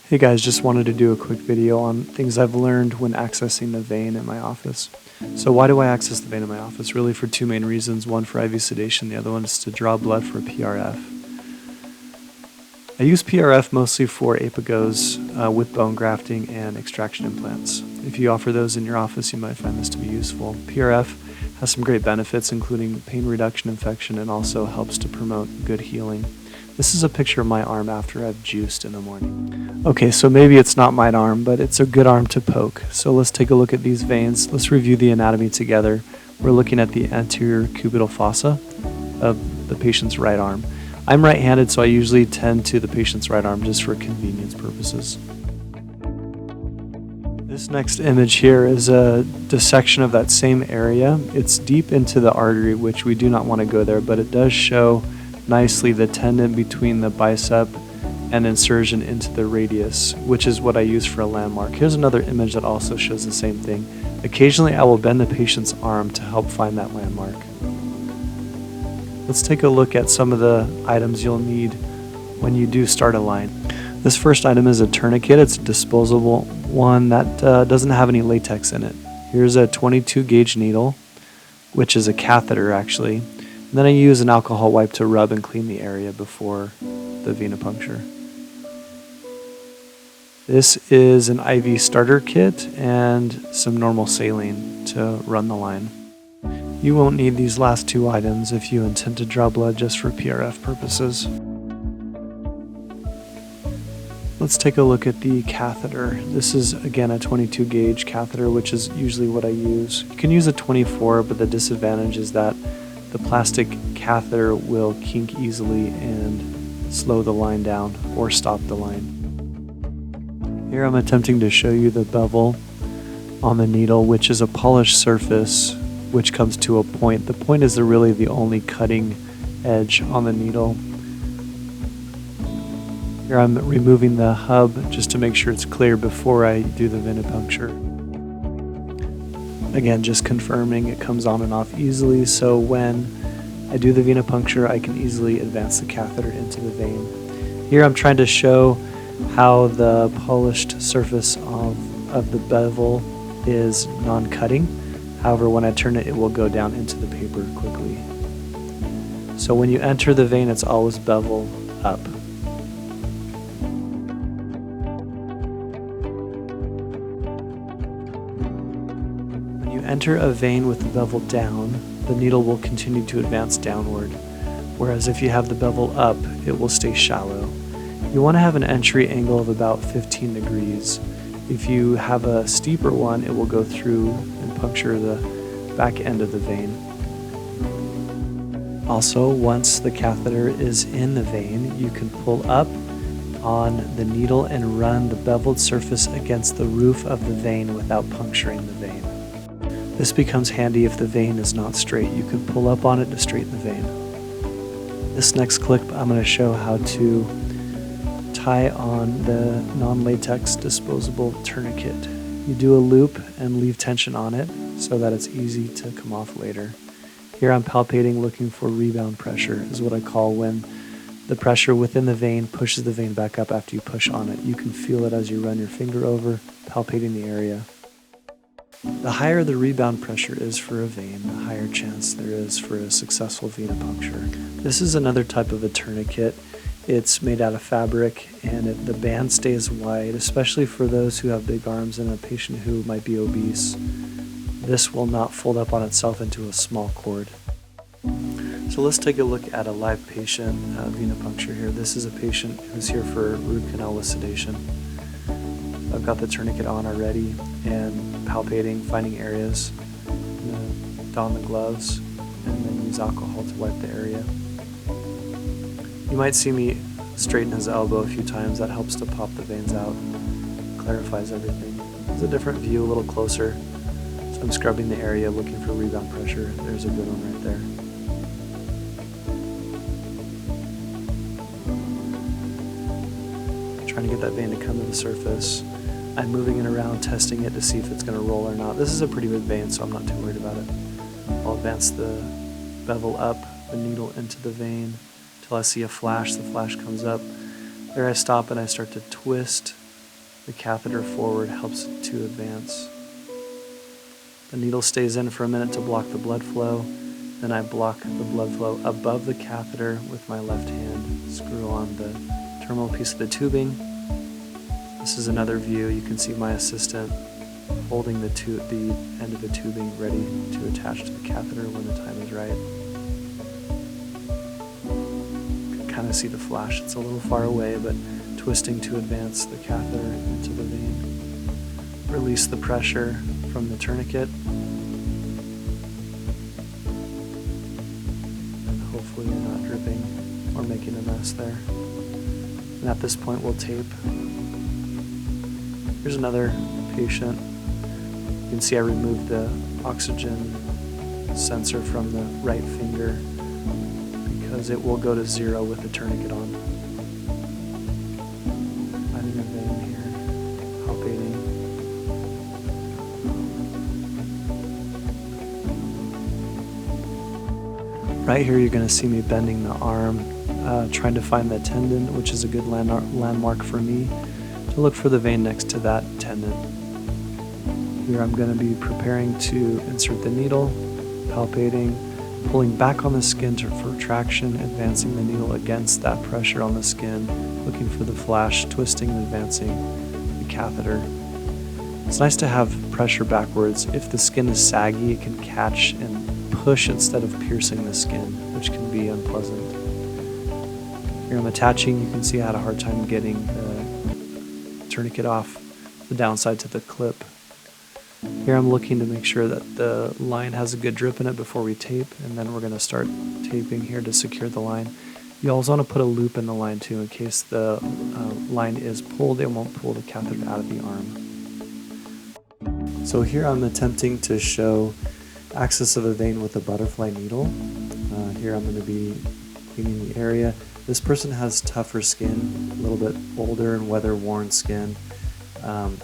Hey guys, just wanted to do a quick video on things I've learned when accessing the vein in my office. So why do I access the vein in my office? Really for two main reasons. One for IV sedation, the other one is to draw blood for PRF. I use PRF mostly for apagos with bone grafting and extraction implants. If you offer those in your office, you might find this to be useful. PRF has some great benefits, including pain reduction, infection, and also helps to promote good healing. This is a picture of my arm after I've juiced in the morning. Okay, so maybe it's not my arm, but it's a good arm to poke. So let's take a look at these veins. Let's review the anatomy together. We're looking at the anterior cubital fossa of the patient's right arm. I'm right-handed, so I usually tend to the patient's right arm just for convenience purposes. This next image here is a dissection of that same area. It's deep into the artery, which we do not want to go there, but it does show nicely the tendon between the bicep and insertion into the radius, which is what I use for a landmark. Here's another image that also shows the same thing. Occasionally I will bend the patient's arm to help find that landmark. Let's take a look at some of the items you'll need when you do start a line. This first item is a tourniquet. It's a disposable one that doesn't have any latex in it. Here's a 22 gauge needle, which is a catheter actually. And then I use an alcohol wipe to rub and clean the area before the venipuncture. This is an IV starter kit and some normal saline to run the line. You won't need these last two items if you intend to draw blood just for PRF purposes. Let's take a look at the catheter. This is again a 22 gauge catheter, which is usually what I use. You can use a 24, but the disadvantage is that the plastic catheter will kink easily and slow the line down or stop the line. Here I'm attempting to show you the bevel on the needle, which is a polished surface which comes to a point. The point is really the only cutting edge on the needle. Here I'm removing the hub just to make sure it's clear before I do the venipuncture. Again, just confirming it comes on and off easily, so when I do the venipuncture, I can easily advance the catheter into the vein. Here I'm trying to show how the polished surface of the bevel is non-cutting. However, when I turn it, it will go down into the paper quickly. So when you enter the vein, it's always bevel up. Enter a vein with the bevel down, the needle will continue to advance downward, whereas if you have the bevel up, it will stay shallow. You want to have an entry angle of about 15 degrees. If you have a steeper one, it will go through and puncture the back end of the vein. Also, once the catheter is in the vein, you can pull up on the needle and run the beveled surface against the roof of the vein without puncturing the vein. This becomes handy if the vein is not straight. You can pull up on it to straighten the vein. This next clip, I'm going to show how to tie on the non-latex disposable tourniquet. You do a loop and leave tension on it so that it's easy to come off later. Here I'm palpating, looking for rebound pressure, is what I call when the pressure within the vein pushes the vein back up after you push on it. You can feel it as you run your finger over, palpating the area. The higher the rebound pressure is for a vein, the higher chance there is for a successful venipuncture. This is another type of a tourniquet. It's made out of fabric and the band stays wide, especially for those who have big arms and a patient who might be obese. This will not fold up on itself into a small cord. So let's take a look at a live patient venipuncture here. This is a patient who's here for root canal with sedation. I've got the tourniquet on already and palpating, finding areas, don the gloves, and then use alcohol to wipe the area. You might see me straighten his elbow a few times. That helps to pop the veins out, clarifies everything. It's a different view, a little closer. So I'm scrubbing the area, looking for rebound pressure. There's a good one right there. Trying to get that vein to come to the surface. I'm moving it around, testing it to see if it's going to roll or not. This is a pretty big vein, so I'm not too worried about it. I'll advance the bevel up, the needle into the vein, until I see a flash. The flash comes up. There I stop and I start to twist the catheter forward helps it to advance. The needle stays in for a minute to block the blood flow. Then I block the blood flow above the catheter with my left hand. Screw on the terminal piece of the tubing. This is another view. You can see my assistant holding the end of the tubing ready to attach to the catheter when the time is right. You can kind of see the flash. It's a little far away, but twisting to advance the catheter into the vein. Release the pressure from the tourniquet. And hopefully you're not dripping or making a mess there. And at this point we'll tape. Here's another patient. You can see I removed the oxygen sensor from the right finger because it will go to 0 with the tourniquet on. Finding a vein here, palpating. Right here you're going to see me bending the arm, trying to find the tendon, which is a good landmark for me, to look for the vein next to that tendon. Here I'm going to be preparing to insert the needle, palpating, pulling back on the skin for traction, advancing the needle against that pressure on the skin, looking for the flash, twisting and advancing the catheter. It's nice to have pressure backwards. If the skin is saggy, it can catch and push instead of piercing the skin, which can be unpleasant. Here I'm attaching. You can see I had a hard time getting the tourniquet off the downside to the clip. Here I'm looking to make sure that the line has a good drip in it before we tape, and then we're going to start taping here to secure the line. You also want to put a loop in the line too in case the line is pulled. It won't pull the catheter out of the arm. So here I'm attempting to show access of a vein with a butterfly needle. Here I'm going to be cleaning the area. This person has tougher skin, a little bit older and weather-worn skin.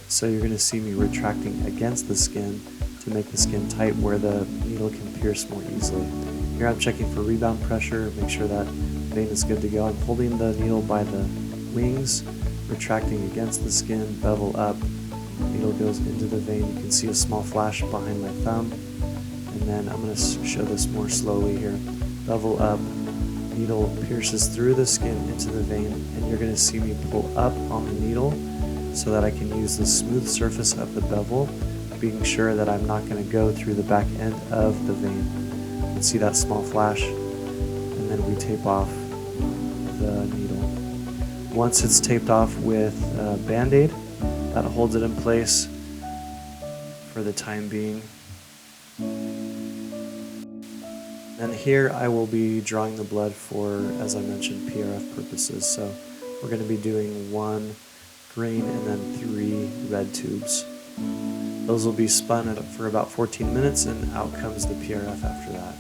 So you're going to see me retracting against the skin to make the skin tight where the needle can pierce more easily. Here I'm checking for rebound pressure, make sure that vein is good to go. I'm holding the needle by the wings, retracting against the skin, bevel up. Needle goes into the vein. You can see a small flash behind my thumb. And then I'm going to show this more slowly here. Bevel up, needle pierces through the skin into the vein, and you're going to see me pull up on the needle so that I can use the smooth surface of the bevel, being sure that I'm not going to go through the back end of the vein. You can see that small flash, and then we tape off the needle. Once it's taped off with a Band-Aid, that holds it in place for the time being. And here I will be drawing the blood for, as I mentioned, PRF purposes. So we're going to be doing 1 green and then 3 red tubes. Those will be spun for about 14 minutes, and out comes the PRF after that.